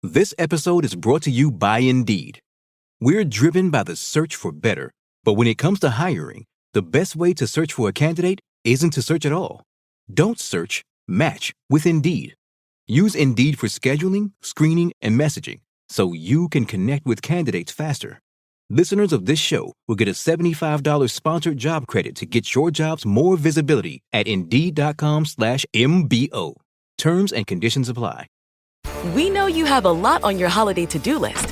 This episode is brought to you by Indeed. We're driven by the search for better, but when it comes to hiring, the best way to search for a candidate isn't to search at all. Don't search, match with Indeed. Use Indeed for scheduling, screening, and messaging so you can connect with candidates faster. Listeners of this show will get a $75 sponsored job credit to get your jobs more visibility at Indeed.com/MBO. Terms and conditions apply. We know you have a lot on your holiday to-do list.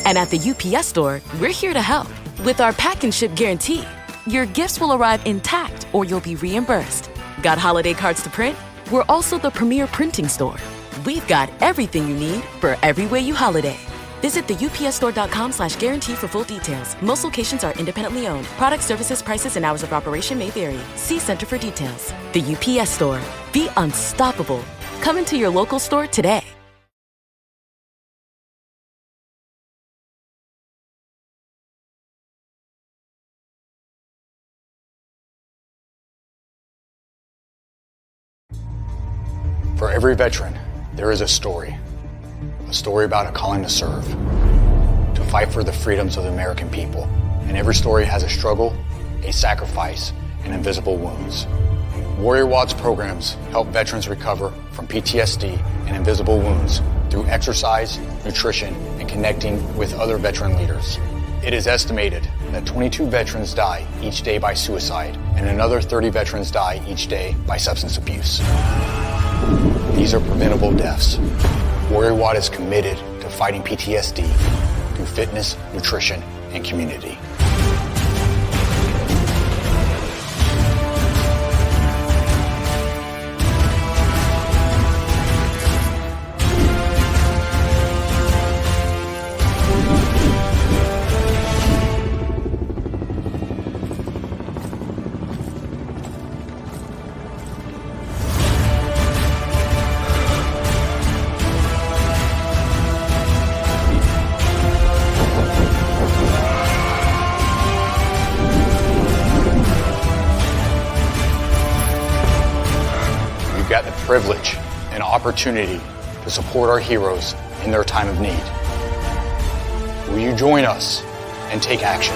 And at the UPS Store, we're here to help. With our pack and ship guarantee, your gifts will arrive intact or you'll be reimbursed. Got holiday cards to print? We're also the premier printing store. We've got everything you need for every way you holiday. Visit the upsstore.com/guarantee for full details. Most locations are independently owned. Product services, prices, and hours of operation may vary. See Center for details. The UPS Store. Be unstoppable. Come into your local store today. For every veteran, there is a story about a calling to serve, to fight for the freedoms of the American people. And every story has a struggle, a sacrifice, and invisible wounds. Warrior Watts programs help veterans recover from PTSD and invisible wounds through exercise, nutrition, and connecting with other veteran leaders. It is estimated that 22 veterans die each day by suicide, and another 30 veterans die each day by substance abuse. These are preventable deaths. Warrior Watt is committed to fighting PTSD through fitness, nutrition, and community. Got the privilege and opportunity to support our heroes in their time of need. Will you join us and take action?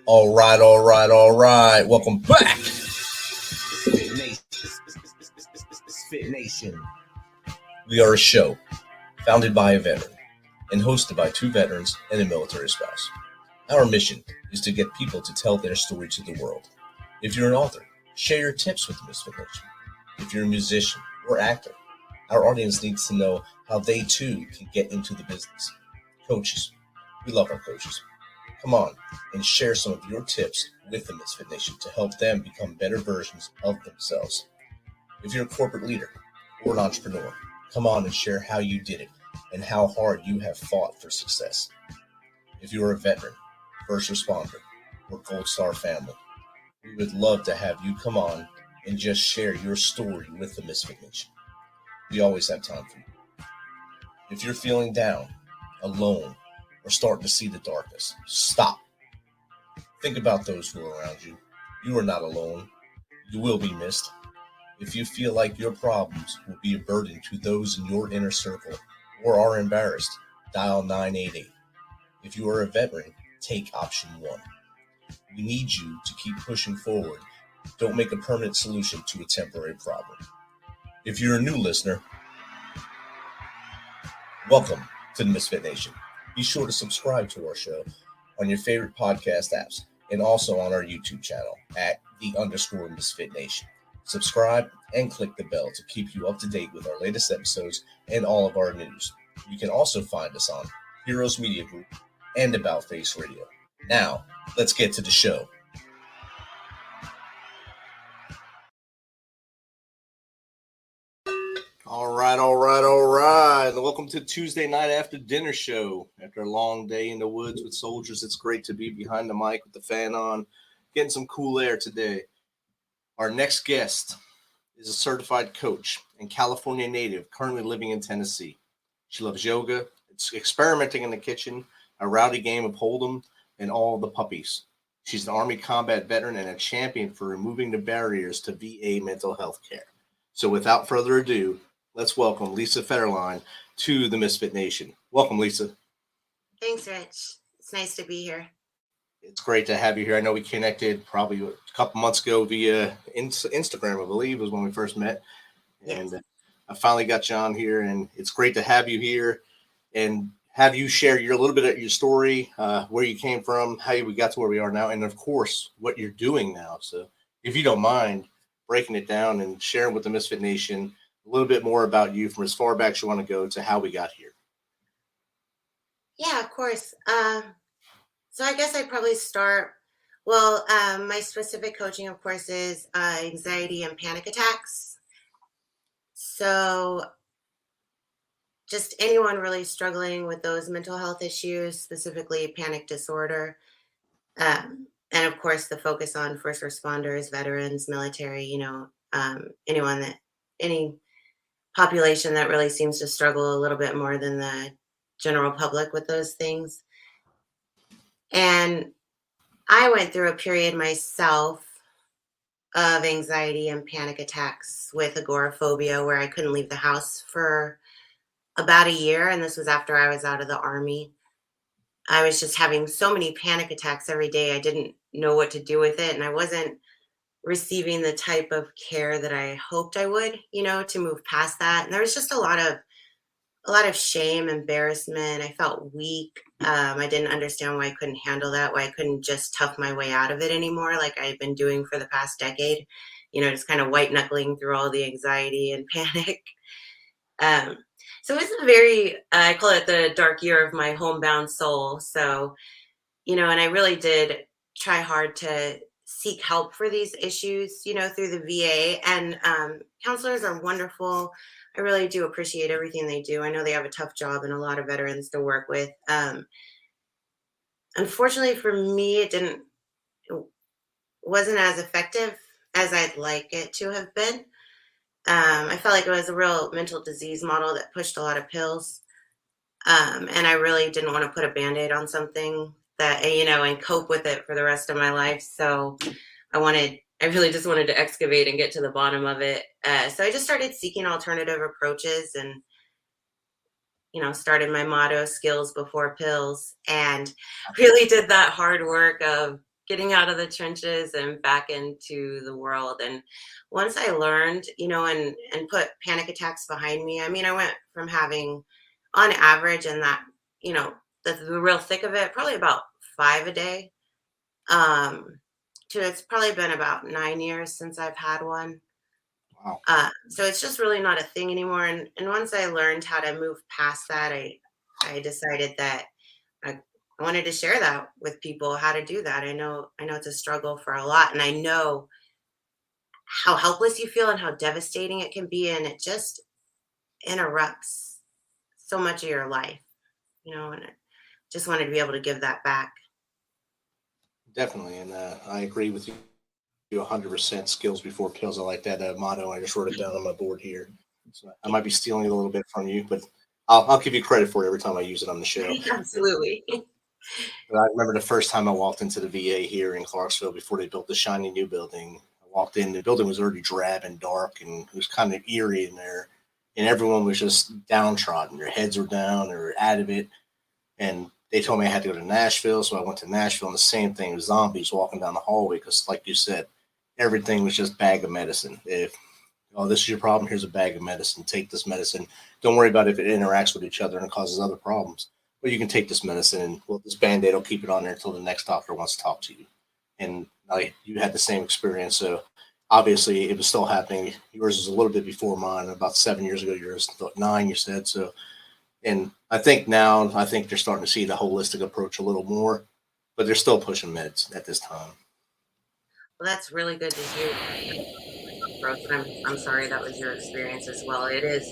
All right. Welcome back. MisFitNation. We are a show founded by a veteran and hosted by two veterans and a military spouse. Our mission is to get people to tell their story to the world. If you're an author, share your tips with Misfit Nation. If you're a musician or actor, our audience needs to know how they too can get into the business. Coaches, we love our coaches. Come on and share some of your tips with the Misfit Nation to help them become better versions of themselves. If you're a corporate leader or an entrepreneur, come on and share how you did it and how hard you have fought for success. If you are a veteran, first responder, or Gold Star family, we would love to have you come on and just share your story with the Misfit Nation. We always have time for you. If you're feeling down, alone, or starting to see the darkness, stop. Think about those who are around you. You are not alone. You will be missed. If you feel like your problems will be a burden to those in your inner circle or are embarrassed, dial 988. If you are a veteran, take option 1. We need you to keep pushing forward. Don't make a permanent solution to a temporary problem. If you're a new listener, welcome to the Misfit Nation. Be sure to subscribe to our show on your favorite podcast apps and also on our YouTube channel at @_Misfit Nation. Subscribe and click the bell to keep you up to date with our latest episodes and all of our news. You can also find us on Heroes Media Group and About Face Radio. Now, let's get to the show. All right. Welcome to Tuesday night after dinner show. After a long day in the woods with soldiers, it's great to be behind the mic with the fan on, getting some cool air today. Our next guest is a certified coach and California native currently living in Tennessee. She loves yoga, it's experimenting in the kitchen, a rowdy game of Hold'em, and all the puppies. She's an Army combat veteran and a champion for removing the barriers to VA mental health care. So without further ado, let's welcome Lisa Federline to the Misfit Nation. Welcome, Lisa. Thanks, Rich. It's nice to be here. It's great to have you here. I know we connected probably a couple months ago via Instagram, I believe, was when we first met. Yes. And I finally got you on here, and it's great to have you here and have you share a little bit of your story, where you came from, how we got to where we are now, and of course, what you're doing now. So if you don't mind breaking it down and sharing with the Misfit Nation a little bit more about you from as far back as you want to go to how we got here. Yeah, of course. So I guess I'd probably start. Well, my specific coaching, of course, is anxiety and panic attacks. So just anyone really struggling with those mental health issues, specifically panic disorder. And of course, the focus on first responders, veterans, military, any population that really seems to struggle a little bit more than the general public with those things. And I went through a period myself of anxiety and panic attacks with agoraphobia where I couldn't leave the house for about a year. And this was after I was out of the Army. I was just having so many panic attacks every day. I didn't know what to do with it. And I wasn't receiving the type of care that I hoped I would, to move past that. And there was just a lot of shame, embarrassment. I felt weak. I didn't understand why I couldn't handle that, why I couldn't just tough my way out of it anymore, like I've been doing for the past decade, just kind of white knuckling through all the anxiety and panic. So it's a very, I call it the dark year of my homebound soul. So, and I really did try hard to seek help for these issues, through the VA. And counselors are wonderful. I really do appreciate everything they do. I know they have a tough job and a lot of veterans to work with. Unfortunately for me, it wasn't as effective as I'd like it to have been. I felt like it was a real mental disease model that pushed a lot of pills. And I really didn't want to put a Band-Aid on something that, and cope with it for the rest of my life. So I really just wanted to excavate and get to the bottom of it. So I just started seeking alternative approaches and, started my motto, skills before pills, and really did that hard work of getting out of the trenches and back into the world. And once I learned, and put panic attacks behind me, I went from having on average and that, the real thick of it, probably about 5 a day, to it's probably been about 9 years since I've had one. Wow. So it's just really not a thing anymore. And once I learned how to move past that, I decided that I wanted to share that with people, how to do that. I know it's a struggle for a lot, and I know how helpless you feel and how devastating it can be. And it just interrupts so much of your life, and I just wanted to be able to give that back. Definitely. And I agree with you 100%. Skills before pills. I like that motto. I just wrote it down on my board here. So I might be stealing it a little bit from you, but I'll give you credit for it every time I use it on the show. Absolutely. But I remember the first time I walked into the VA here in Clarksville before they built the shiny new building. I walked in, the building was already drab and dark, and it was kind of eerie in there. And everyone was just downtrodden. Their heads were down, they were out of it. And they told me I had to go to Nashville, so I went to Nashville, and the same thing, zombies walking down the hallway, because like you said, everything was just bag of medicine. If, this is your problem, here's a bag of medicine. Take this medicine. Don't worry about if it interacts with each other and causes other problems. But you can take this medicine, and this Band-Aid will keep it on there until the next doctor wants to talk to you. And you had the same experience, so obviously it was still happening. Yours was a little bit before mine, about 7 years ago. Yours, 9, you said. So, and I think they're starting to see the holistic approach a little more, but they're still pushing meds at this time. Well, that's really good to hear. I'm sorry that was your experience as well. It is,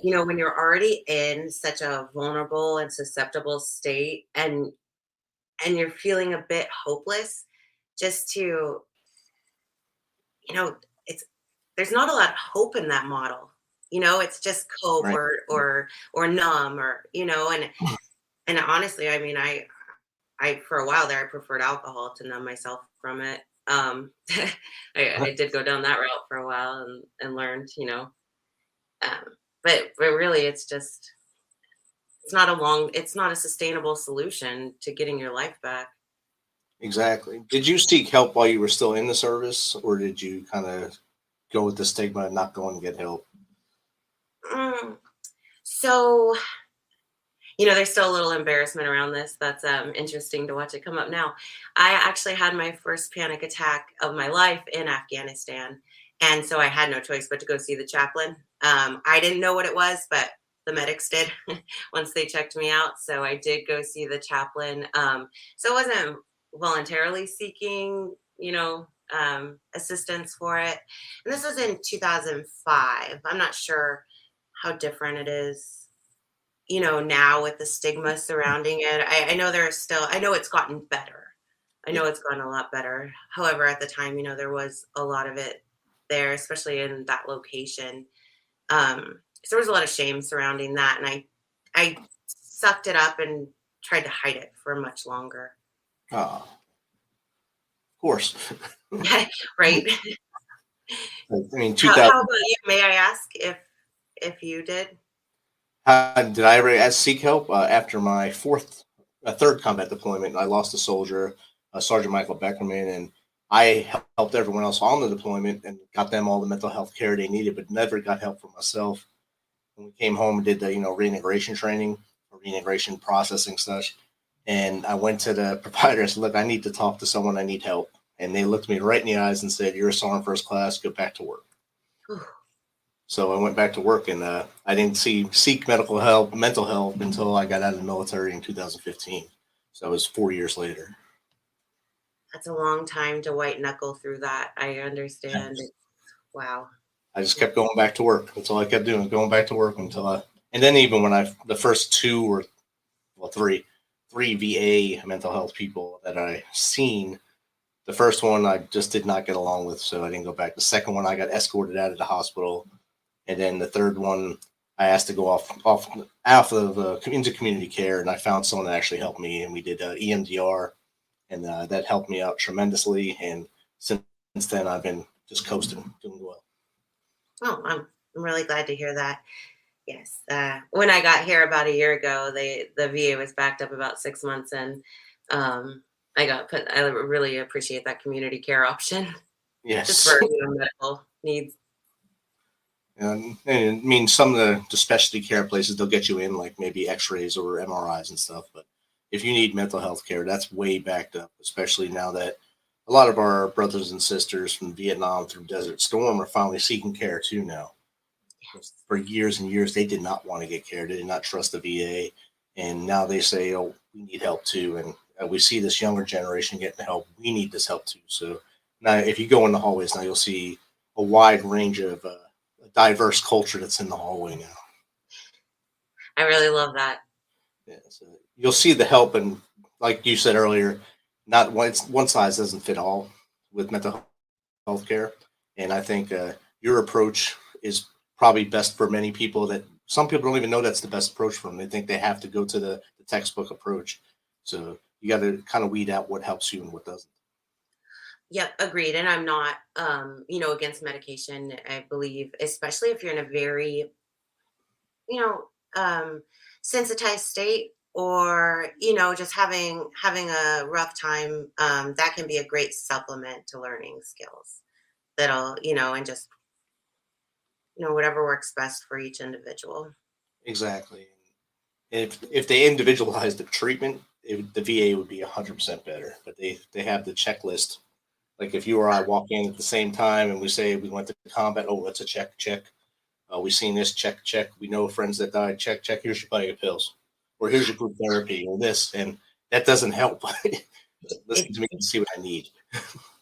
when you're already in such a vulnerable and susceptible state, and you're feeling a bit hopeless, just to, there's not a lot of hope in that model. It's just cope, right, or numb, or, and honestly, I for a while there, I preferred alcohol to numb myself from it. I did go down that route for a while and learned, um, but really it's not a sustainable solution to getting your life back. Exactly. Did you seek help while you were still in the service, or did you kind of go with the stigma and not go and get help? Mm. So, there's still a little embarrassment around this. That's interesting to watch it come up now. I actually had my first panic attack of my life in Afghanistan. And so I had no choice but to go see the chaplain. I didn't know what it was, but the medics did once they checked me out. So I did go see the chaplain. So I wasn't voluntarily seeking, assistance for it. And this was in 2005. I'm not sure how different it is now with the stigma surrounding it. I know I know it's gotten better. I know it's gotten a lot better. However, at the time, there was a lot of it there, especially in that location. So there was a lot of shame surrounding that. And I sucked it up and tried to hide it for much longer. Of course. Right. I mean, How about you? May I ask if you did? did I ever seek help after my third combat deployment? I lost a soldier, Sergeant Michael Beckerman, and I helped everyone else on the deployment and got them all the mental health care they needed, but never got help for myself. When we came home and did the reintegration training, or reintegration processing such, and I went to the provider and said, "Look, I need to talk to someone. I need help." And they looked me right in the eyes and said, "You're a Sergeant First Class. Go back to work." So I went back to work, and I didn't seek mental help until I got out of the military in 2015. So it was 4 years later. That's a long time to white knuckle through that. I understand. Wow. I just kept going back to work. That's all I kept doing, going back to work and then even when the first three VA mental health people that I seen, the first one I just did not get along with, so I didn't go back. The second one, I got escorted out of the hospital. And then the third one, I asked to go off of into community care, and I found someone that actually helped me, and we did EMDR, and that helped me out tremendously. And since then, I've been just coasting, doing well. Oh, I'm really glad to hear that. Yes. When I got here about a year ago, the VA was backed up about 6 months, and I really appreciate that community care option. Yes. Just for medical needs. And I mean, some of the specialty care places, they'll get you in like maybe x-rays or MRIs and stuff. But if you need mental health care, that's way backed up, especially now that a lot of our brothers and sisters from Vietnam through Desert Storm are finally seeking care too now. For years and years, they did not want to get care. They did not trust the VA. And now they say, "Oh, we need help too." And we see this younger generation getting help. We need this help too. So now if you go in the hallways now, you'll see a wide range of diverse culture that's in the hallway now. I really love that. Yeah, so you'll see the help, and like you said earlier, not one size doesn't fit all with mental health care. And I think your approach is probably best for many people. That some people don't even know that's the best approach for them. They think they have to go to the textbook approach. So you got to kind of weed out what helps you and what doesn't. Yep, agreed. And I'm not, against medication. I believe, especially if you're in a very, you know, sensitized state, or just having a rough time. That can be a great supplement to learning skills. That'll, and just whatever works best for each individual. Exactly. If they individualize the treatment, the VA would be 100% better. But they have the checklist. Like if you or I walk in at the same time and we say we went to combat, oh, let's a check. We seen this, check. We know friends that died, check. Here's your bag of pills, or here's your group therapy, or this, and that doesn't help. Listen to me and see what I need.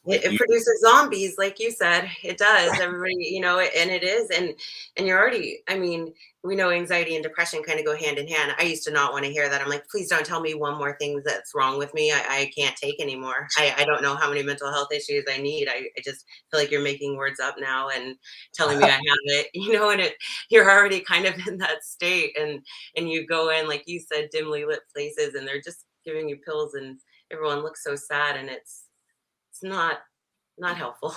It produces zombies, like you said. It does. Everybody, and it is. And you're already, we know anxiety and depression kind of go hand in hand. I used to not want to hear that. I'm like, please don't tell me one more thing that's wrong with me. I can't take anymore. I don't know how many mental health issues I need. I just feel like you're making words up now and telling me I have it, and you're already kind of in that state. And you go in, like you said, dimly lit places, and they're just giving you pills and everyone looks so sad, and it's not helpful.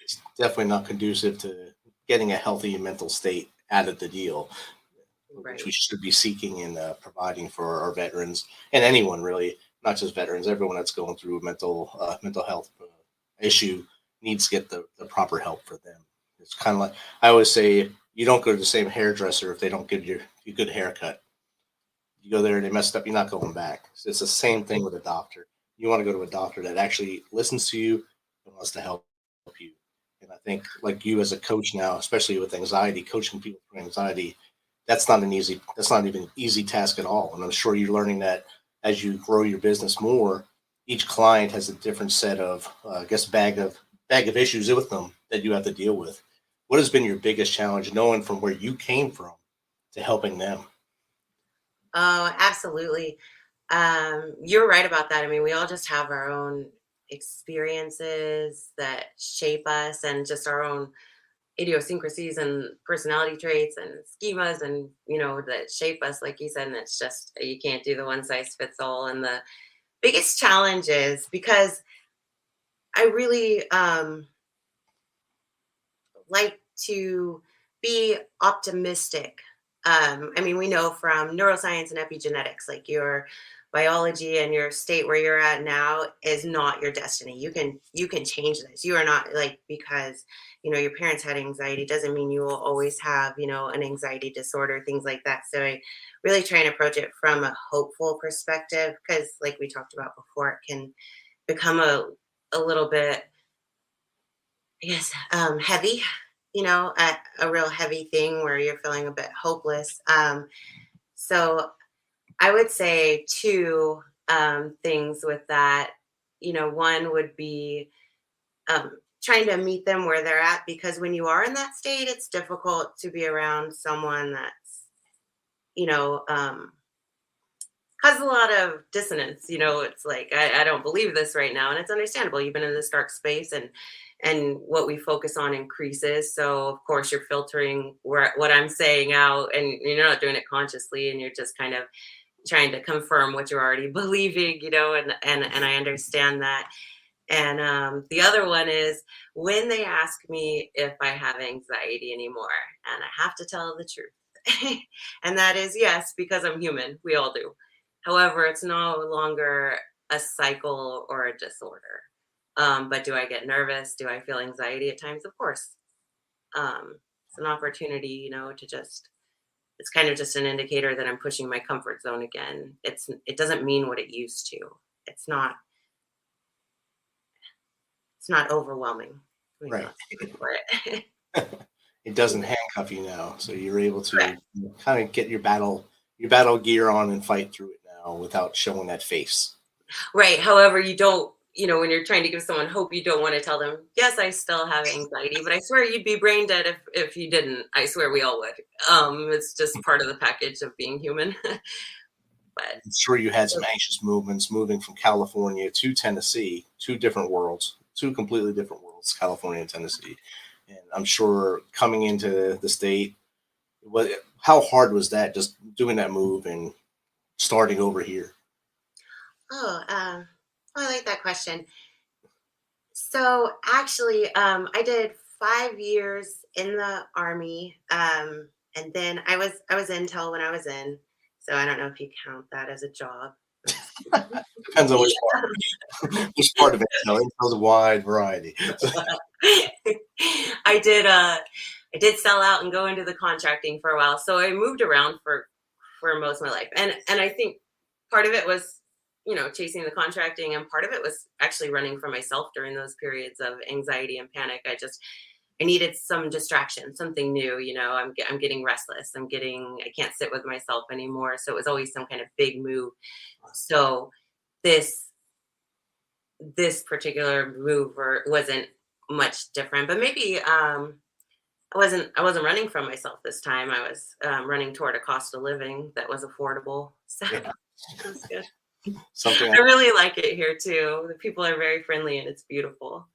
It's definitely not conducive to getting a healthy mental state out of the deal, which Right. we should be seeking and providing for our veterans and anyone really, not just veterans, everyone that's going through a mental health issue needs to get the proper help for them. It's kind of like I always say, you don't go to the same hairdresser if they don't give you a good haircut. You go there and they messed up, you're not going back. So it's the same thing with a doctor. You want to go to a doctor that actually listens to you and wants to help you. And I think, like you as a coach now, especially with anxiety, coaching people for anxiety, that's not even an easy task at all. And I'm sure you're learning that as you grow your business more. Each client has a different set of, I guess, bag of issues with them that you have to deal with. What has been your biggest challenge, knowing from where you came from to helping them? Oh, absolutely. You're right about that. I mean, we all just have our own experiences that shape us, and just our own idiosyncrasies and personality traits and schemas, and that shape us, like you said. And it's just, you can't do the one size fits all. And the biggest challenge is because I really like to be optimistic. I mean, we know from neuroscience and epigenetics, like your biology and your state where you're at now is not your destiny. You can change this. You are not, like, because your parents had anxiety doesn't mean you will always have an anxiety disorder, things like that. So I really try and approach it from a hopeful perspective, because like we talked about before, it can become a little bit, I guess, heavy, a real heavy thing where you're feeling a bit hopeless. So I would say two things with that. One would be trying to meet them where they're at, because when you are in that state, it's difficult to be around someone that's, you know, um, has a lot of dissonance. It's like, I don't believe this right now, and it's understandable. You've been in this dark space, and what we focus on increases. So of course you're filtering what I'm saying out, and you're not doing it consciously, and you're just kind of trying to confirm what you're already believing. And I understand that. And the other one is when they ask me if I have anxiety anymore, and I have to tell the truth. And that is yes, because I'm human. We all do. However, it's no longer a cycle or a disorder. But do I get nervous? Do I feel anxiety at times? Of course. It's an opportunity, to just, it's kind of just an indicator that I'm pushing my comfort zone again. It doesn't mean what it used to. It's not, it's not overwhelming. Maybe Right. that's the word for it. It doesn't handcuff you now, so you're able to Correct. kind of get your battle gear on and fight through it now without showing that face. Right. However, you don't, when you're trying to give someone hope, you don't want to tell them, yes, I still have anxiety, but I swear you'd be brain dead if you didn't. I swear we all would. It's just part of the package of being human. But I'm sure you had some anxious movements moving from California to Tennessee, two different worlds, two completely different worlds, California and Tennessee. And I'm sure coming into the state, how hard was that, just doing that move and starting over here? oh, I like that question. So actually, I did 5 years in the army, and then I was intel when I was in. So I don't know if you count that as a job. Depends on which part of it. Intel's a wide variety. I did sell out and go into the contracting for a while. So I moved around for most of my life. And I think part of it was, chasing the contracting, and part of it was actually running from myself during those periods of anxiety and panic. I needed some distraction, something new. I'm getting restless. I can't sit with myself anymore. So it was always some kind of big move. So this particular move wasn't much different, but maybe I wasn't running from myself this time. I was running toward a cost of living that was affordable. So Yeah. that's good. Something I really like it here too. The people are very friendly, and it's beautiful.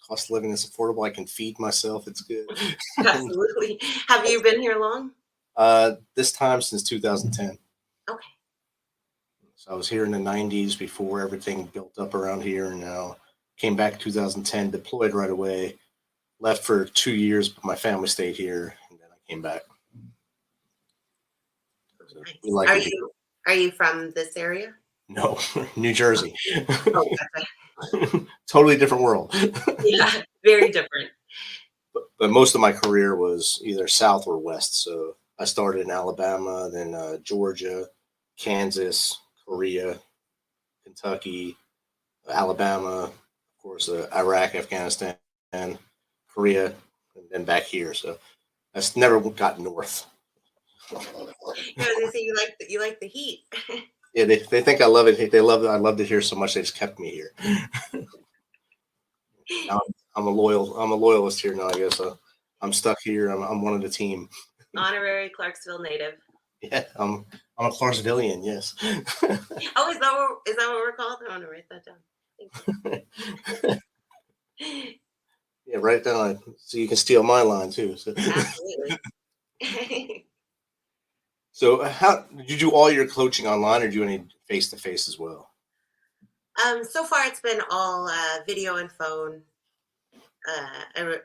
cost of living is affordable. I can feed myself. It's good. Absolutely. Have you been here long? This time since 2010. Okay. So I was here in the 90s before everything built up around here, and now came back 2010, deployed right away, left for 2 years, but my family stayed here, and then I came back. So we like it. Are you from this area? No, New Jersey. Oh, gotcha. Totally different world. Yeah, very different. But most of my career was either south or west. So I started in Alabama, then Georgia, Kansas, Korea, Kentucky, Alabama, of course, Iraq, Afghanistan, Korea, and then back here. So I never got north. They say you like the heat. Yeah, they think I love it. They love it. I loved it here so much they just kept me here. Now I'm a loyalist here now. I guess I'm stuck here. I'm one of the team. Honorary Clarksville native. Yeah, I'm a Clarksvillian. Yes. Oh, is that what we're called? I want to write that down. Yeah, write it down so you can steal my line too. So. Absolutely. So how did you do all your coaching online, or do you any face-to-face as well? So far it's been all video and phone. Then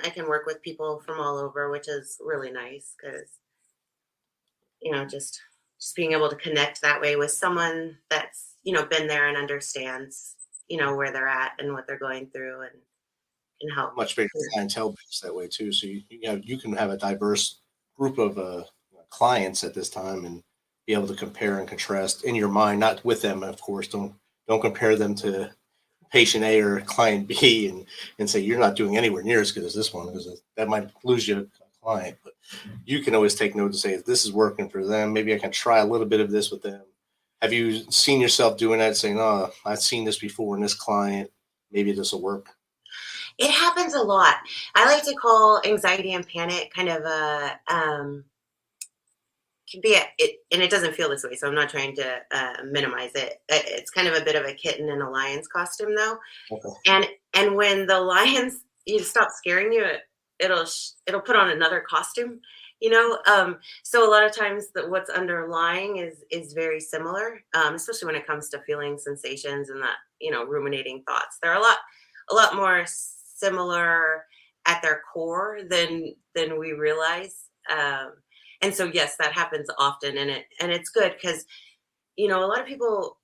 I can work with people from all over, which is really nice because, just being able to connect that way with someone that's, been there and understands, where they're at and what they're going through and can help. Much bigger clientele base that way too. So you can have a diverse group of clients at this time and be able to compare and contrast in your mind, not with them, of course. Don't compare them to patient A or client B and say you're not doing anywhere near as good as this one, because that might lose you a client. But you can always take note and say, if this is working for them, maybe I can try a little bit of this with them. Have you seen yourself doing that, saying, oh, I've seen this before in this client, maybe this will work? It happens a lot. I like to call anxiety and panic kind of and it doesn't feel this way, so I'm not trying to minimize it. It's kind of a bit of a kitten in a lion's costume, though. Okay. And when the lions, stop scaring you, it'll put on another costume, So a lot of times what's underlying is very similar, especially when it comes to feeling sensations and that, ruminating thoughts. They're a lot more similar at their core than we realize. And so, yes, that happens often, and it's good because, a lot of people,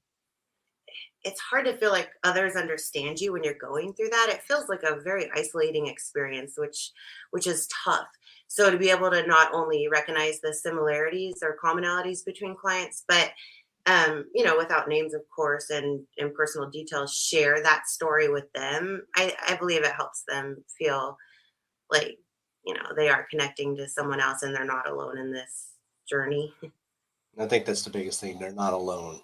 it's hard to feel like others understand you when you're going through that. It feels like a very isolating experience, which is tough. So to be able to not only recognize the similarities or commonalities between clients, but, without names, of course, and in personal details, share that story with them. I believe it helps them feel like, they are connecting to someone else and they're not alone in this journey. I think that's the biggest thing. They're not alone.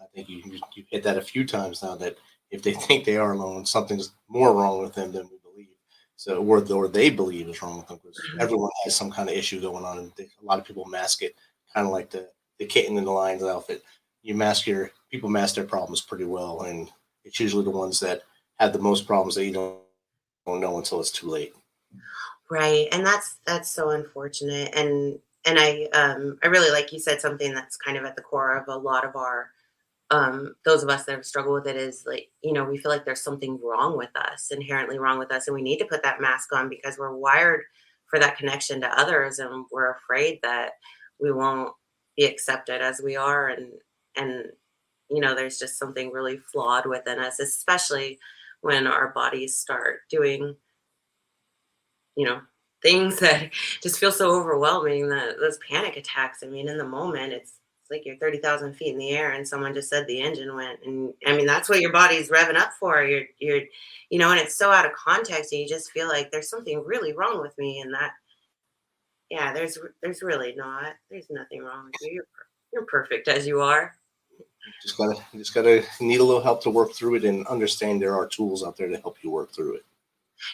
I think you hit that a few times now, that if they think they are alone, something's more wrong with them than we believe. So, or they believe is wrong with them, because everyone has some kind of issue going on. And a lot of people mask it, kind of like the kitten in the lion's outfit. People mask their problems pretty well. And it's usually the ones that have the most problems that you don't know until it's too late. Right. And that's so unfortunate. And I really, like you said, something that's kind of at the core of a lot of our, those of us that have struggled with it is like, we feel like there's something wrong with us, inherently wrong with us. And we need to put that mask on because we're wired for that connection to others. And we're afraid that we won't be accepted as we are. And, there's just something really flawed within us, especially when our bodies start doing things that just feel so overwhelming, those panic attacks. I mean, in the moment, it's like you're 30,000 feet in the air and someone just said the engine went. And I mean, that's what your body's revving up for. You're and it's so out of context. And you just feel like there's something really wrong with me. And that, yeah, there's really not. There's nothing wrong with you. You're perfect as you are. Just gotta need a little help to work through it, and understand there are tools out there to help you work through it.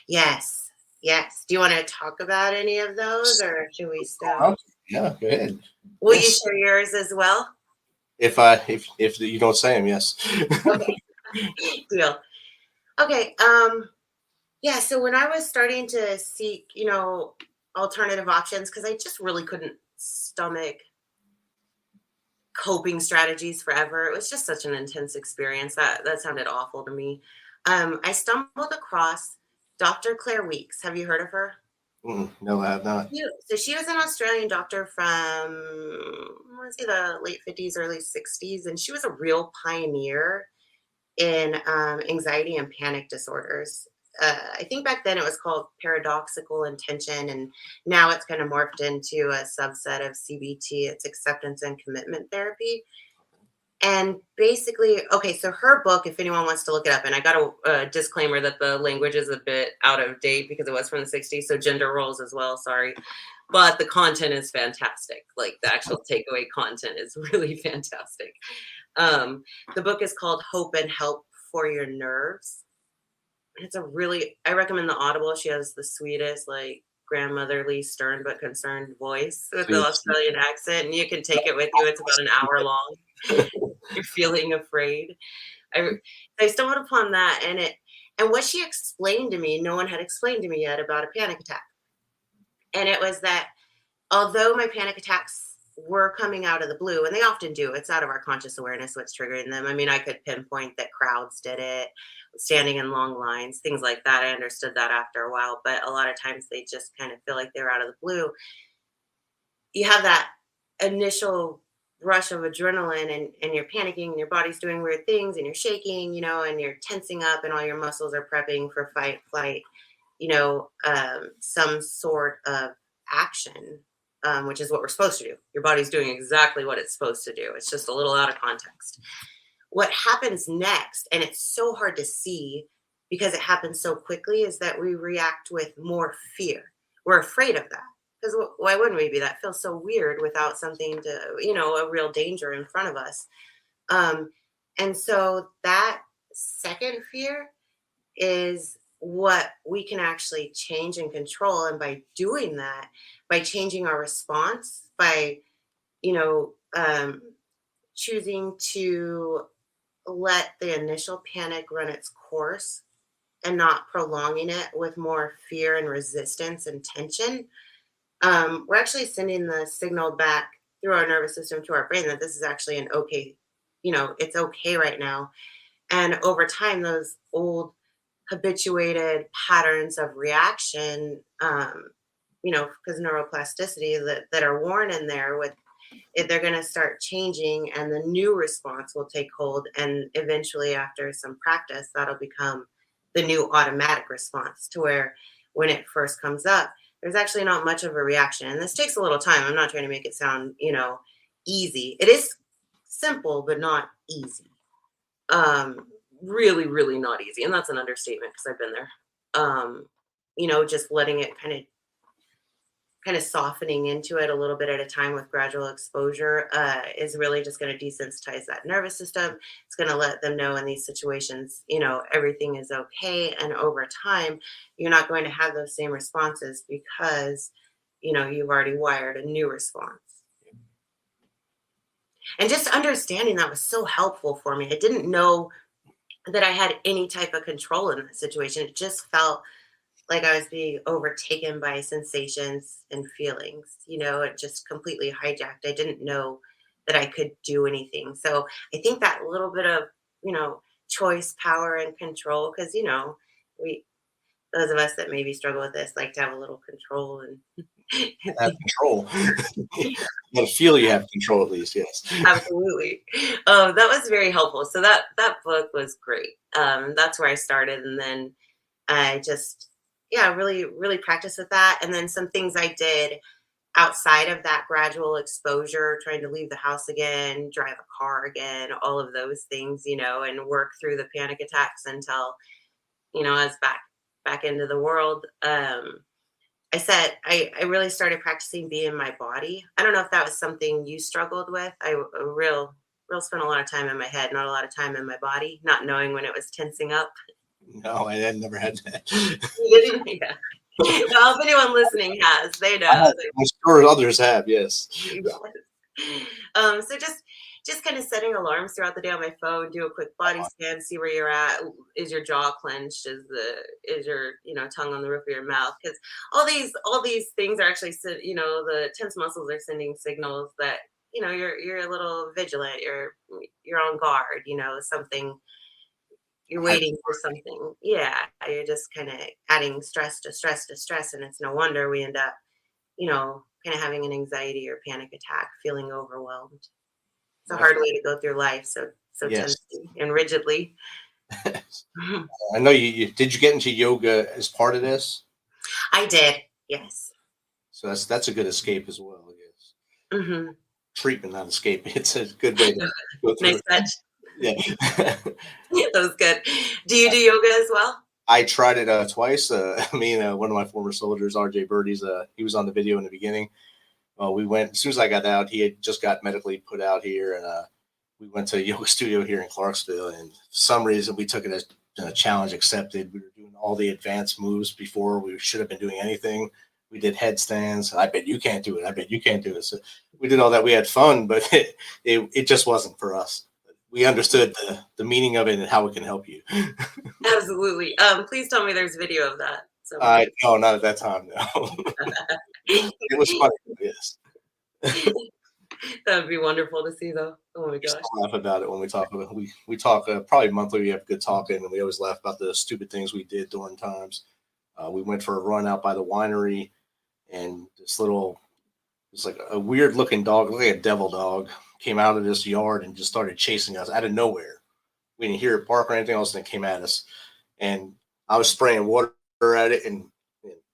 Yes. Do you want to talk about any of those, or should we stop? Yeah, go ahead. Will you share yours as well? If you don't say them, yes. Okay. Deal. Okay. Yeah. So when I was starting to seek, alternative options, because I just really couldn't stomach coping strategies forever. It was just such an intense experience. That sounded awful to me. I stumbled across Dr. Claire Weeks. Have you heard of her? No, I have not. So she was an Australian doctor from, I want to say, the late 50s, early 60s, and she was a real pioneer in anxiety and panic disorders. I think back then it was called paradoxical intention, and now it's kind of morphed into a subset of CBT. It's acceptance and commitment therapy. And basically, okay, so her book, if anyone wants to look it up, and I got a disclaimer that the language is a bit out of date because it was from the 60s, so gender roles as well, sorry. But the content is fantastic. Like the actual takeaway content is really fantastic. The book is called Hope and Help for Your Nerves. It's I recommend the Audible. She has the sweetest, like grandmotherly, stern but concerned voice with the Australian accent, and you can take it with you. It's about an hour long. You're feeling afraid. I stumbled upon that, and what she explained to me, no one had explained to me yet about a panic attack. And it was that although my panic attacks were coming out of the blue, and they often do, it's out of our conscious awareness what's triggering them. I mean, I could pinpoint that crowds did it, standing in long lines, things like that. I understood that after a while, but a lot of times they just kind of feel like they're out of the blue. You have that initial rush of adrenaline, and you're panicking, and your body's doing weird things, and you're shaking, and you're tensing up, and all your muscles are prepping for fight, flight, some sort of action, which is what we're supposed to do. Your body's doing exactly what it's supposed to do. It's just a little out of context. What happens next, and it's so hard to see because it happens so quickly, is that we react with more fear. We're afraid of that. Because why wouldn't we be? That feels so weird without something to, a real danger in front of us. And so that second fear is what we can actually change and control. And by doing that, by changing our response, by, choosing to let the initial panic run its course and not prolonging it with more fear and resistance and tension, we're actually sending the signal back through our nervous system to our brain that this is actually an okay, it's okay right now. And over time, those old habituated patterns of reaction, because neuroplasticity that are worn in there with it, they're going to start changing, and the new response will take hold. And eventually, after some practice, that'll become the new automatic response, to where when it first comes up, there's actually not much of a reaction. And this takes a little time. I'm not trying to make it sound, easy. It is simple, but not easy. Really, really not easy. And that's an understatement because I've been there. Just letting it kind of softening into it a little bit at a time with gradual exposure is really just going to desensitize that nervous system. It's going to let them know in these situations, everything is okay. And over time, you're not going to have those same responses because, you've already wired a new response. And just understanding that was so helpful for me. I didn't know that I had any type of control in that situation. It just felt like I was being overtaken by sensations and feelings, it just completely hijacked. I didn't know that I could do anything. So I think that little bit of, choice, power, and control, because, those of us that maybe struggle with this like to have a little control and have control. You gotta feel you have control at least, yes. Absolutely. That was very helpful. So that book was great. That's where I started. And then I just, really, really practiced with that. And then some things I did outside of that gradual exposure, trying to leave the house again, drive a car again, all of those things, and work through the panic attacks until, I was back into the world. I really started practicing being in my body. I don't know if that was something you struggled with. I real spent a lot of time in my head, not a lot of time in my body, not knowing when it was tensing up. No, I had never had that. You didn't? Yeah. Well, if anyone listening has, they know. I'm sure others have, yes. So just kind of setting alarms throughout the day on my phone, do a quick body scan, see where you're at. Is your jaw clenched? Is your tongue on the roof of your mouth? Because all these things are actually, the tense muscles are sending signals that you're a little vigilant. You're on guard. Something. You're Hyper- waiting for something. Yeah, you're just kind of adding stress to stress to stress, and it's no wonder we end up, kind of having an anxiety or panic attack, feeling overwhelmed. It's a hard way to go through life, so Yes. tensely and rigidly. I know did you get into yoga as part of this? I did, yes. So that's a good escape as well, I guess. Hmm. Treatment, not escape. It's a good way to go through Nice it. touch. Yeah. That was good. Do you do yoga as well? I tried it twice. Me and one of my former soldiers, RJ Birdie's, he was on the video in the beginning. We went, as soon as I got out, he had just got medically put out here, and we went to a yoga studio here in Clarksville, and for some reason we took it as a challenge accepted. We were doing all the advanced moves before we should have been doing anything. We did headstands. I bet you can't do it. I bet you can't do it. So we did all that. We had fun, but it just wasn't for us. We understood the meaning of it and how it can help you. Absolutely. Please tell me there's video of that. So No, not at that time. No, it was funny. Yes. that would be wonderful to see, though. Oh my We gosh. still laugh about it when we talk about it. We talk probably monthly. We have good talking, and we always laugh about the stupid things we did during times. We went for a run out by the winery, and it's like a weird looking dog, like a devil dog, came out of this yard and just started chasing us out of nowhere. We didn't hear it bark or anything else, and it came at us. And I was spraying water at it, and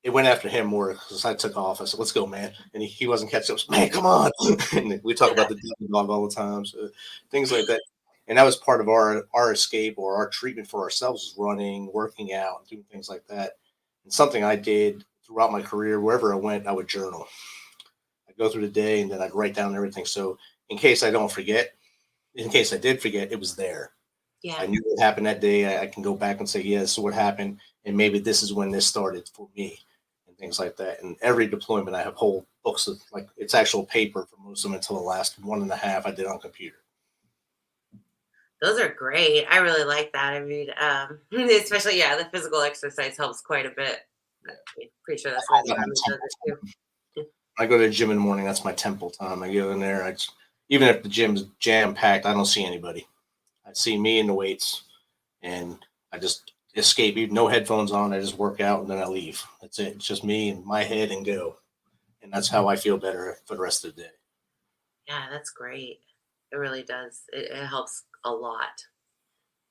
it went after him more because I took off. I said, "Let's go, man!" And he wasn't catching up. Man, come on! And we talk about the devil dog all the time, so things like that. And that was part of our escape or our treatment for ourselves, is running, working out, doing things like that. And something I did throughout my career, wherever I went, I would journal. I'd go through the day and then I'd write down everything. So in case I don't forget, in case I did forget, it was there. Yeah. I knew what happened that day. I can go back and say, yeah, this is what happened. And maybe this is when this started for me and things like that. And every deployment, I have whole books of, like, it's actual paper for most of them until the last 1.5 I did on computer. Those are great. I really like that. I mean, especially, the physical exercise helps quite a bit. I'm pretty sure that's why the Army does it too. I go to the gym in the morning. That's my temple time. I go in there. Even if the gym's jam packed, I don't see anybody. I see me and the weights, and I just escape. Even no headphones on. I just work out and then I leave. That's it. It's just me and my head and go. And that's how I feel better for the rest of the day. Yeah, that's great. It really does. It helps a lot.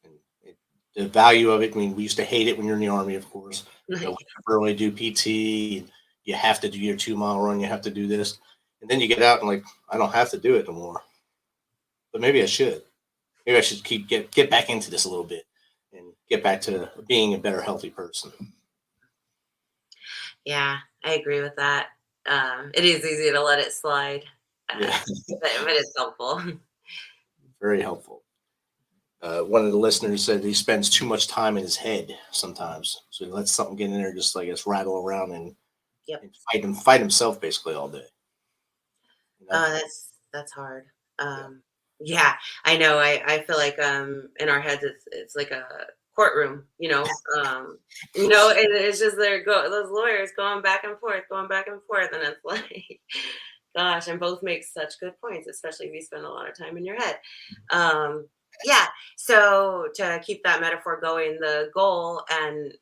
And the value of it. I mean, we used to hate it when you're in the Army, of course. We never really do PT. You have to do your 2-mile run. You have to do this. And then you get out and, like, I don't have to do it anymore. But maybe I should. Maybe I should get back into this a little bit and get back to being a better, healthy person. Yeah, I agree with that. It is easy to let it slide, Yeah. but it's helpful. Very helpful. One of the listeners said he spends too much time in his head sometimes. So he lets something get in there, just, I guess, rattle around and, Yep. and fight himself basically all day. That's hard. Yeah, I know. I feel like in our heads it's like a courtroom, and it's just those lawyers going back and forth, and it's like, gosh, and both make such good points, especially if you spend a lot of time in your head. Yeah. So to keep that metaphor going, the goal and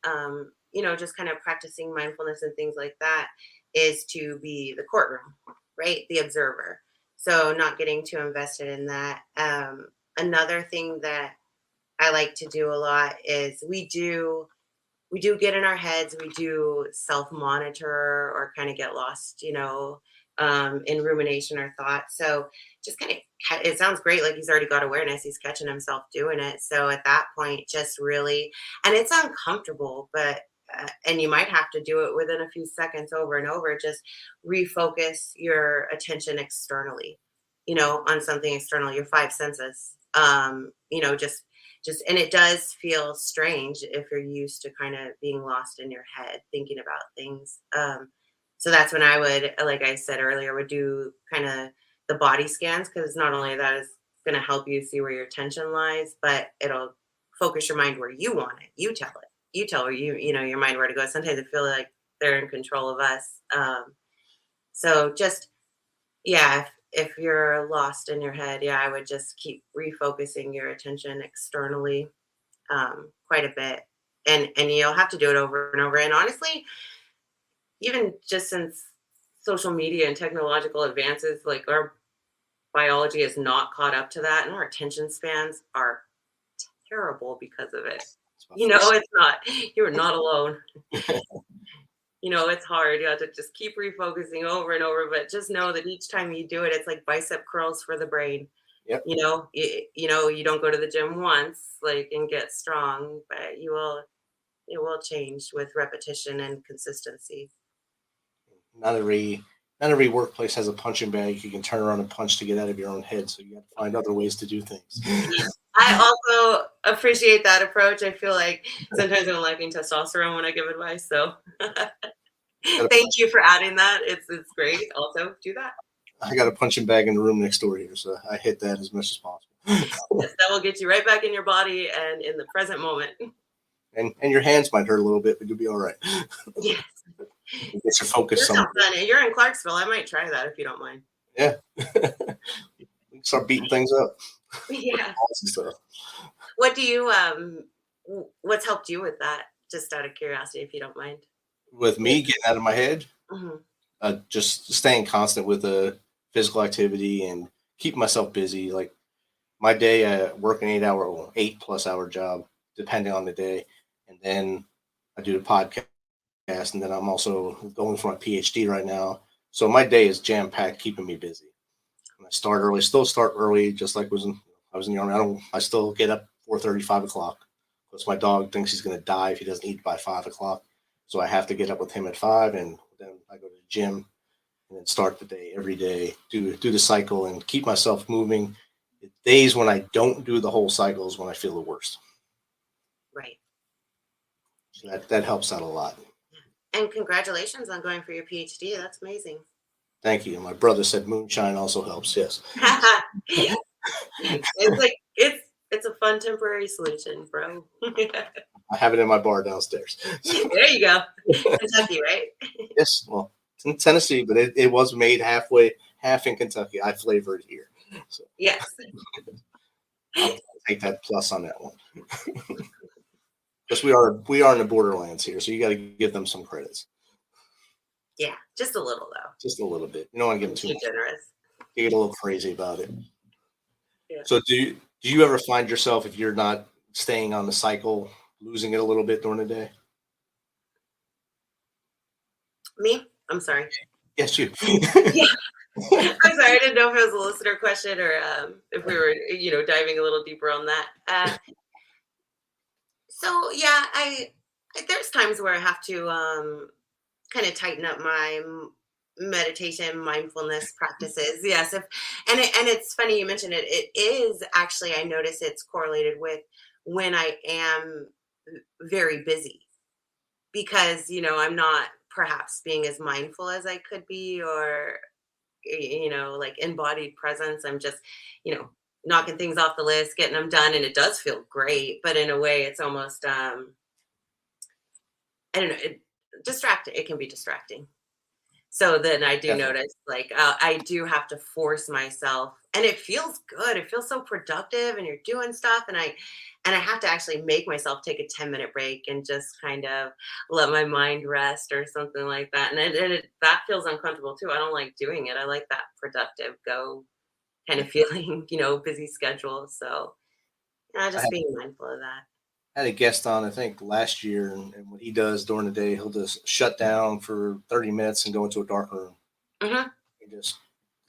just kind of practicing mindfulness and things like that is to be the courtroom, right? The observer. So not getting too invested in that. Another thing that I like to do a lot is we do get in our heads. We do self-monitor or kind of get lost, in rumination or thought. So just kind of, it sounds great. Like he's already got awareness. He's catching himself doing it. So at that point, just really, and it's uncomfortable, but and you might have to do it within a few seconds over and over. Just refocus your attention externally, on something external, your 5 senses, just, and it does feel strange if you're used to kind of being lost in your head, thinking about things. So that's when I would, like I said earlier, would do kind of the body scans, because not only that is going to help you see where your attention lies, but it'll focus your mind where you want it. You tell it. You tell where your mind where to go. Sometimes I feel like they're in control of us. So just, yeah, if you're lost in your head, yeah, I would just keep refocusing your attention externally quite a bit. And you'll have to do it over and over. And honestly, even just since social media and technological advances, like our biology is not caught up to that, and our attention spans are terrible because of it. It's not, you're not alone. It's hard. You have to just keep refocusing over and over, but just know that each time you do it, it's like bicep curls for the brain. Yep. You don't go to the gym once, like, and get strong, but it will change with repetition and consistency. Not every workplace has a punching bag you can turn around and punch to get out of your own head. So you have to find other ways to do things. I also appreciate that approach. I feel like sometimes I'm lacking testosterone when I give advice. So thank you for adding that. It's great. Also do that. I got a punching bag in the room next door here, so I hit that as much as possible. Yes, that will get you right back in your body and in the present moment. And your hands might hurt a little bit, but you'll be all right. Yes. Get your focus on. You're in Clarksville. I might try that if you don't mind. Yeah. We can start beating things up. Yeah. Awesome stuff. What do you what's helped you with that? Just out of curiosity, if you don't mind. With me getting out of my head, just staying constant with the physical activity and keeping myself busy. Like my day, I work an 8+ hour job, depending on the day, and then I do the podcast. And then I'm also going for my PhD right now. So my day is jam-packed, keeping me busy. And I still start early, just like I was in the Army. I still get up 4:30, 5 o'clock. Because my dog thinks he's going to die if he doesn't eat by 5 o'clock. So I have to get up with him at 5, and then I go to the gym and then start the day every day, do the cycle and keep myself moving. The days when I don't do the whole cycle is when I feel the worst. Right. So that helps out a lot. And congratulations on going for your PhD. That's amazing. Thank you. My brother said moonshine also helps. Yes. It's like it's a fun temporary solution, bro. I have it in my bar downstairs. There you go. Kentucky, right? Yes. Well, it's in Tennessee, but it was made half in Kentucky. I flavor it here. So Yes. I'll take that plus on that one. Because we are in the borderlands here, so you got to give them some credits. Yeah, just a little though. Just a little bit. You don't want to give them too much. Generous. You get a little crazy about it. Yeah. So do you ever find yourself, if you're not staying on the cycle, losing it a little bit during the day? Me? I'm sorry. Yes, you. Yeah. I'm sorry. I didn't know if it was a listener question or if we were, diving a little deeper on that. So yeah, there's times where I have to kind of tighten up my meditation, mindfulness practices. Yes, and it's funny you mentioned it. It is actually, I notice it's correlated with when I am very busy, because I'm not perhaps being as mindful as I could be, or like embodied presence. I'm just knocking things off the list, getting them done, and it does feel great, but in a way it's almost I don't know, it can be distracting. So then I do notice, like, I do have to force myself, and it feels good. It feels so productive, and you're doing stuff, and I have to actually make myself take a 10-minute break and just kind of let my mind rest or something like that. And that feels uncomfortable too. I don't like doing it. I like that productive go kind of feeling, busy schedule. So just being mindful of that. I had a guest on, I think, last year, and what he does during the day, he'll just shut down for 30 minutes and go into a dark room. Mm-hmm. And just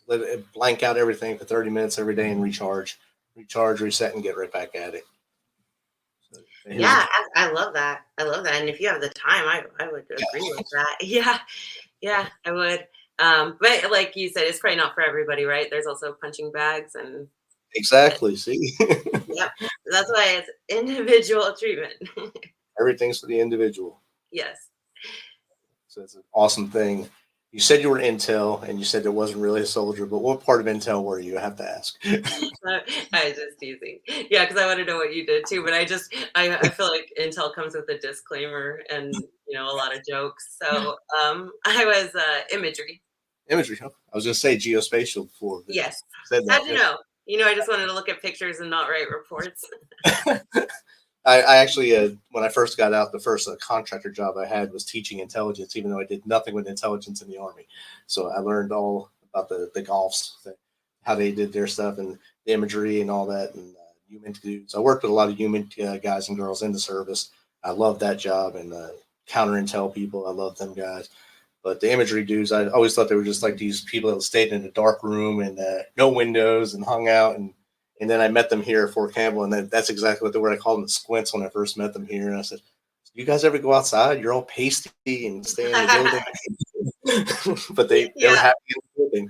let it blank out everything for 30 minutes every day and recharge, reset, and get right back at it. So, yeah, I love that. And if you have the time, I would agree with that. Yeah, I would. But like you said, it's probably not for everybody, right? There's also punching bags and. Exactly. See. Yep. That's why it's individual treatment. Everything's for the individual. Yes. So it's an awesome thing. You said you were Intel, and you said it wasn't really a soldier, but what part of Intel were you? I have to ask. I was just teasing. Yeah, because I want to know what you did too. But I feel like Intel comes with a disclaimer and a lot of jokes. So I was imagery. Imagery. Huh? I was going to say geospatial before. Yes. Said that. How'd you know? I just wanted to look at pictures and not write reports. I actually, when I first got out, the first contractor job I had was teaching intelligence, even though I did nothing with intelligence in the Army. So I learned all about the golfs, how they did their stuff, and the imagery and all that, and human dudes. I worked with a lot of human guys and girls in the service. I loved that job, and counter intel people. I love them guys. But the imagery dudes, I always thought they were just like these people that stayed in a dark room and no windows and hung out. And then I met them here at Fort Campbell, and that's exactly what the word I called them, the squints, when I first met them here. And I said, "You guys ever go outside? You're all pasty and stay in the building." But they were happy in the building.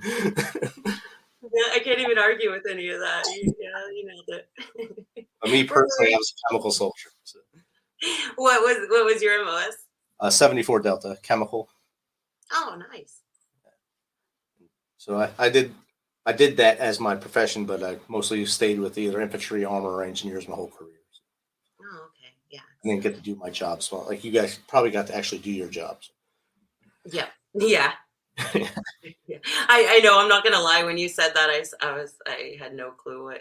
Yeah, I can't even argue with any of that. You nailed it. For me personally, I was a chemical soldier. So. What was your MOS? 74 Delta chemical. Oh, nice. So I did that as my profession, but I mostly stayed with either infantry, armor, or engineers my whole career. Oh, okay, yeah. I didn't get to do my jobs well. Like you guys probably got to actually do your jobs. Yeah. I know. I'm not gonna lie. When you said that, I had no clue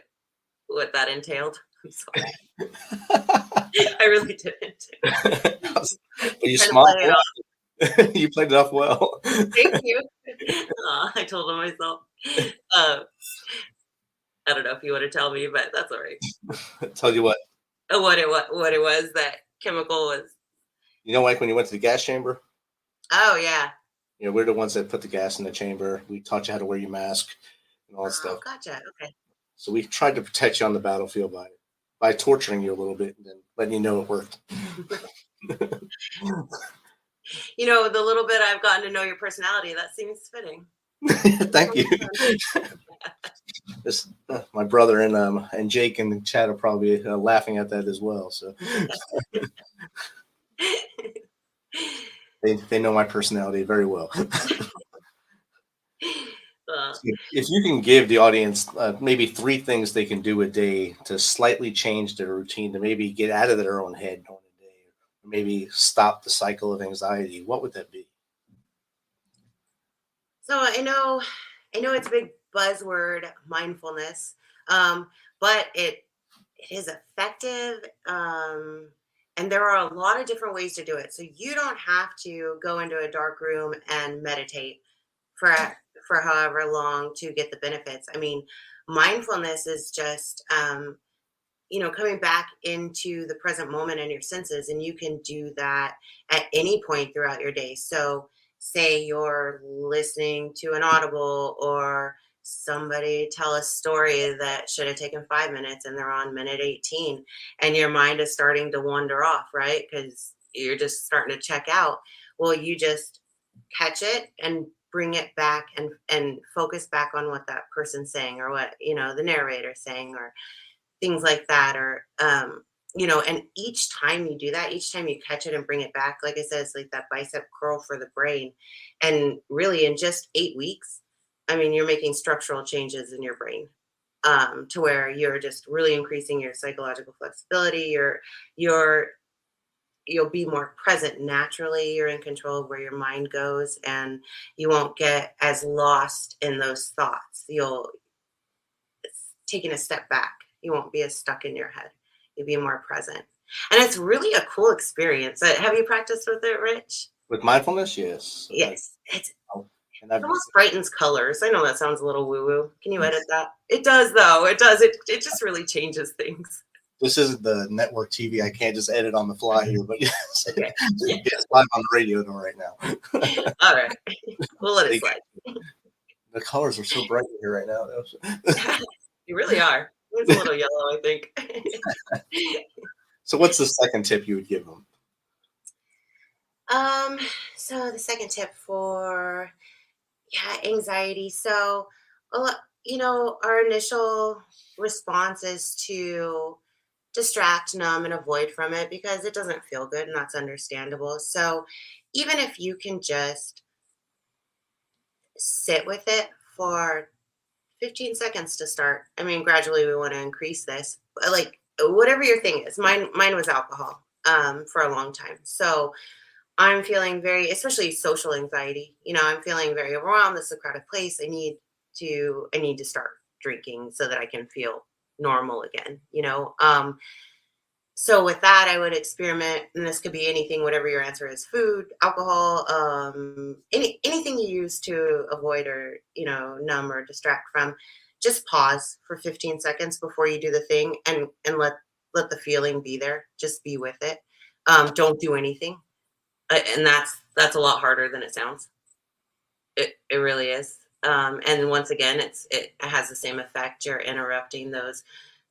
what that entailed. I'm sorry. I really didn't. But you smiled. You played it off well. Thank you. I told him myself. I don't know if you want to tell me, but that's all right. Tell you what. What it was that chemical was. Like when you went to the gas chamber? Oh, yeah. We're the ones that put the gas in the chamber. We taught you how to wear your mask and all that stuff. Gotcha. Okay. So we tried to protect you on the battlefield by torturing you a little bit and then letting you know it worked. The little bit I've gotten to know your personality, that seems fitting. Thank you. My brother and Jake and Chad are probably laughing at that as well. So they know my personality very well. If you can give the audience maybe 3 things they can do a day to slightly change their routine, to maybe get out of their own head on a day, or maybe stop the cycle of anxiety, what would that be? So I know it's a big buzzword, mindfulness, but it is effective, and there are a lot of different ways to do it. So you don't have to go into a dark room and meditate for however long to get the benefits. I mean, mindfulness is just coming back into the present moment and your senses, and you can do that at any point throughout your day. So say you're listening to an audible or somebody tell a story that should have taken 5 minutes and they're on minute 18 and your mind is starting to wander off, right? Because you're just starting to check out. Well, you just catch it and bring it back and focus back on what that person's saying or what, the narrator's saying or things like that. Or, and each time you do that, each time you catch it and bring it back, like I said, it's like that bicep curl for the brain. And really in just 8 weeks, you're making structural changes in your brain to where you're just really increasing your psychological flexibility. You'll be more present naturally. You're in control of where your mind goes and you won't get as lost in those thoughts. It's taking a step back. You won't be as stuck in your head. You'll be more present. And it's really a cool experience. Have you practiced with it, Rich? With mindfulness? Yes. Yes. It almost brightens colors. I know that sounds a little woo-woo. Can you edit that? It does, though. It does. It just really changes things. This isn't the network TV. I can't just edit on the fly here, but yes, Okay. it's live on the radio though right now. All right. We'll let it slide. The colors are so bright here right now. You really are. It's a little yellow, I think. So what's the second tip you would give them? So the second tip for anxiety. So our initial response is to distract, numb, and avoid from it because it doesn't feel good, and that's understandable. So even if you can just sit with it for 15 seconds to start. Gradually we want to increase this, but like whatever your thing is. Mine was alcohol for a long time. So I'm feeling very, especially social anxiety. I'm feeling very overwhelmed. This is a crowded place. I need to start drinking so that I can feel normal again. So with that, I would experiment, and this could be anything, whatever your answer is: food, alcohol, anything you use to avoid or numb or distract from. Just pause for 15 seconds before you do the thing, and let the feeling be there. Just be with it. Don't do anything, and that's a lot harder than it sounds. It really is. And once again, it has the same effect. You're interrupting those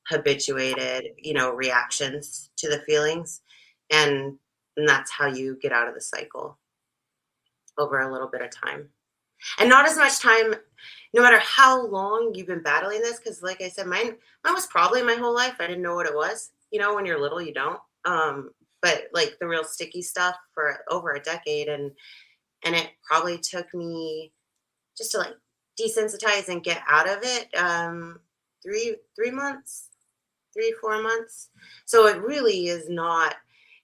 habituated, reactions to the feelings. And, and that's how you get out of the cycle over a little bit of time. And not as much time, no matter how long you've been battling this, because like I said, mine was probably my whole life. I didn't know what it was. When you're little, you don't. But like the real sticky stuff for over a decade, and it probably took me just to like desensitize and get out of it. 3 months, 3 4 months. So it really is not.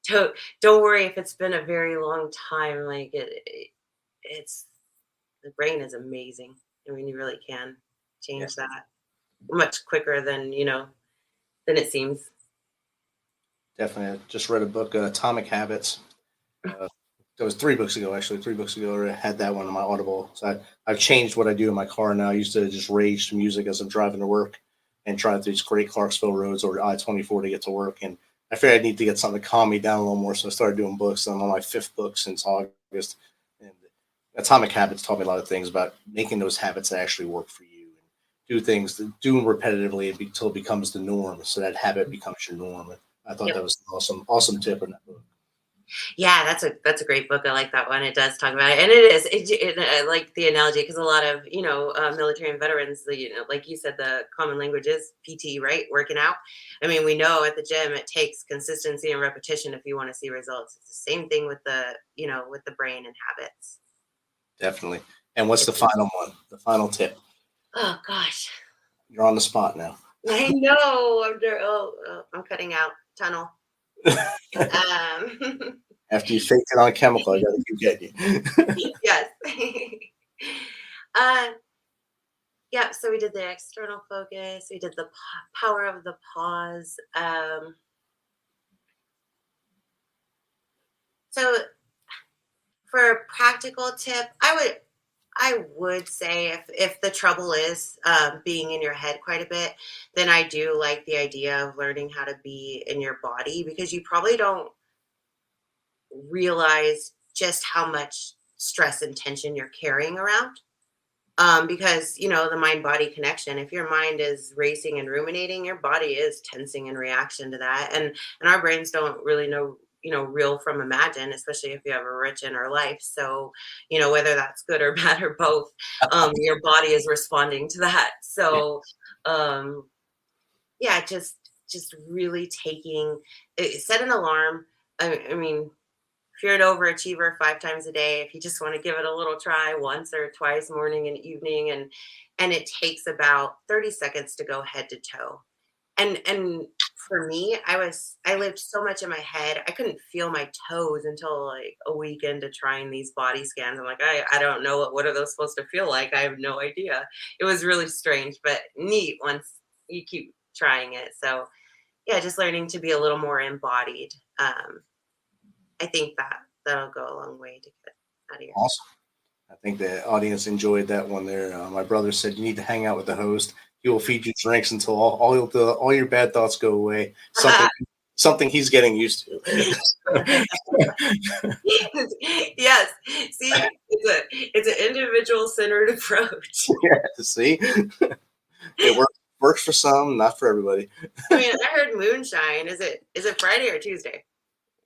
Don't worry if it's been a very long time. Like it's the brain is amazing. I mean, you really can change that much quicker than than it seems. Definitely. I just read a book, Atomic Habits. That was 3 books ago, actually. 3 books ago, I had that one on my Audible. So I've changed what I do in my car now. I used to just rage to music as I'm driving to work and trying through these great Clarksville roads or I-24 to get to work. And I figured I need to get something to calm me down a little more. So I started doing books. I'm on my 5th book since August. And Atomic Habits taught me a lot of things about making those habits that actually work for you. And do things, do them repetitively until it becomes the norm. So that habit becomes your norm. And I thought that was an awesome tip in that book. Yeah, that's a great book. I like that one. It does talk about it, and I like the analogy because a lot of military and veterans, like you said, the common language is PT, right? Working out. I mean, we know at the gym it takes consistency and repetition if you want to see results. It's the same thing with with the brain and habits. Definitely. And what's the final one? The final tip? Oh gosh, You're on the spot now. I know. I'm cutting out tunnel. After you faked it on a chemical, I got to keep getting you. Yes. Yeah, so we did the external focus. We did the power of the pause. So for a practical tip, I would say if the trouble is being in your head quite a bit, then I do like the idea of learning how to be in your body, because you probably don't realize just how much stress and tension you're carrying around. Because the mind body connection, if your mind is racing and ruminating, your body is tensing in reaction to that. And our brains don't really know real from imagine, especially if you have a rich inner life. So whether that's good or bad or both, your body is responding to that. So yeah, just really set an alarm. I mean, if you're an overachiever, 5 times a day, if you just want to give it a little try once or twice, morning and evening, and it takes about 30 seconds to go head to toe. And for me, I lived so much in my head, I couldn't feel my toes until like a week into trying these body scans. I'm like, I don't know what are those supposed to feel like? I have no idea. It was really strange, but neat once you keep trying it. So yeah, just learning to be a little more embodied. I think that'll go a long way to get out of here. Awesome. I think the audience enjoyed that one there. My brother said you need to hang out with the host. He will feed you drinks until all your bad thoughts go away. Something he's getting used to. Yes. See, it's an individual centered approach. Yeah, see, it works for some, not for everybody. I mean, I heard moonshine. Is it Friday or Tuesday?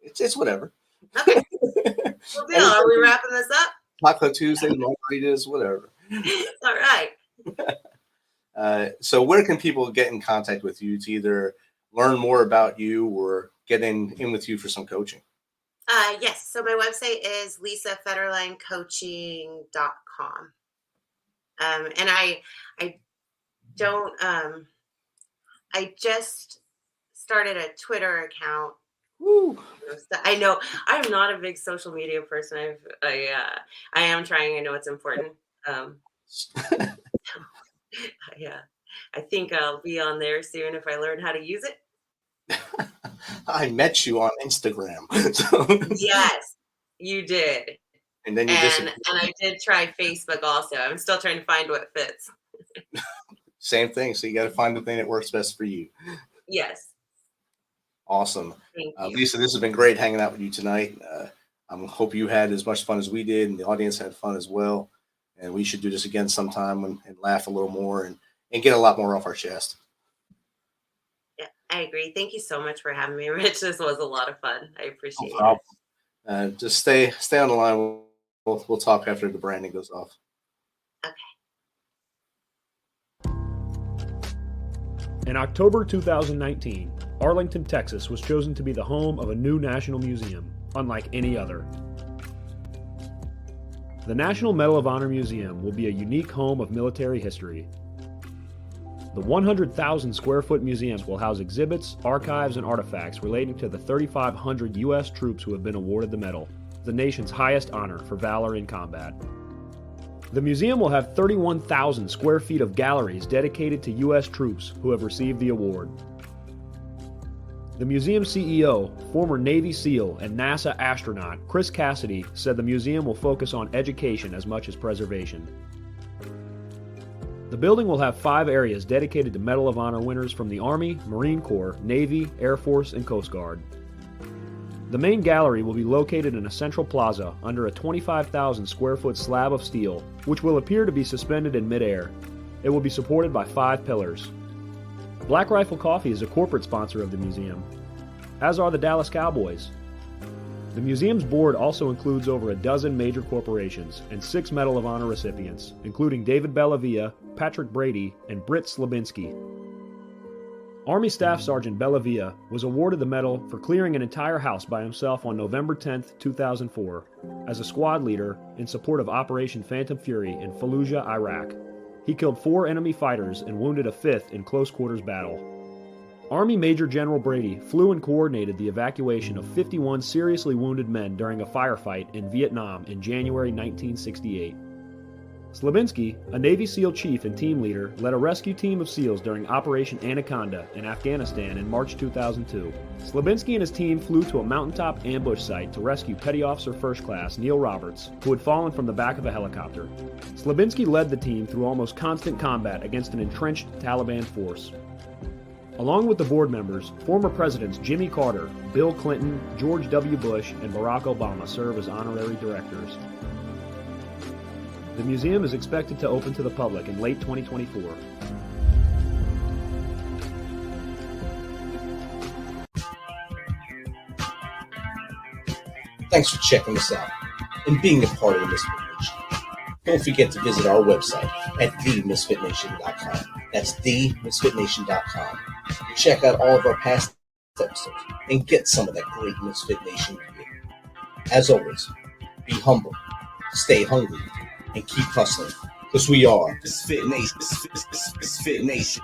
It's whatever. Okay. Well, deal. Are we wrapping this up? Taco Tuesday, margaritas, whatever. All right. So where can people get in contact with you to either learn more about you or get in with you for some coaching? Yes. So my website is lisafederlinecoaching.com. And I don't, I just started a Twitter account Woo. I know I'm not a big social media person. I am trying. I know it's important. Yeah, I think I'll be on there soon if I learn how to use it. I met you on Instagram. So, Yes, you did. and then you And disappeared. I did try Facebook also. I'm still trying to find what fits. Same thing. So you got to find the thing that works best for you. Yes, Awesome. thank you. Lisa, this has been great hanging out with you tonight. I hope you had as much fun as we did, and the audience had fun as well. And we should do this again sometime and laugh a little more and get a lot more off our chest. Yeah, I agree. Thank you so much for having me, Rich. This was a lot of fun. I appreciate No problem. it. Just stay on the line. We'll talk after the branding goes off. Okay. In October 2019, Arlington, Texas was chosen to be the home of a new national museum, unlike any other. The National Medal of Honor Museum will be a unique home of military history. The 100,000 square foot museum will house exhibits, archives, and artifacts relating to the 3,500 U.S. troops who have been awarded the medal, the nation's highest honor for valor in combat. The museum will have 31,000 square feet of galleries dedicated to U.S. troops who have received the award. The museum's CEO, former Navy SEAL and NASA astronaut Chris Cassidy, said the museum will focus on education as much as preservation. The building will have 5 areas dedicated to Medal of Honor winners from the Army, Marine Corps, Navy, Air Force, and Coast Guard. The main gallery will be located in a central plaza under a 25,000 square foot slab of steel, which will appear to be suspended in midair. It will be supported by 5 pillars. Black Rifle Coffee is a corporate sponsor of the museum, as are the Dallas Cowboys. The museum's board also includes over a dozen major corporations and 6 Medal of Honor recipients, including David Bellavia, Patrick Brady, and Britt Slabinski. Army Staff Sergeant Bellavia was awarded the medal for clearing an entire house by himself on November 10, 2004, as a squad leader in support of Operation Phantom Fury in Fallujah, Iraq. He killed 4 enemy fighters and wounded a 5th in close quarters battle. Army Major General Brady flew and coordinated the evacuation of 51 seriously wounded men during a firefight in Vietnam in January 1968. Slabinski, a Navy SEAL chief and team leader, led a rescue team of SEALs during Operation Anaconda in Afghanistan in March 2002. Slabinski and his team flew to a mountaintop ambush site to rescue Petty Officer First Class Neil Roberts, who had fallen from the back of a helicopter. Slabinski led the team through almost constant combat against an entrenched Taliban force. Along with the board members, former presidents Jimmy Carter, Bill Clinton, George W. Bush, and Barack Obama serve as honorary directors. The museum is expected to open to the public in late 2024. Thanks for checking us out and being a part of the MisFitNation. Don't forget to visit our website at themisfitnation.com. That's themisfitnation.com. Check out all of our past episodes and get some of that great Misfit Nation gear. As always, be humble, stay hungry, and keep hustling, because we are MisFit Nation.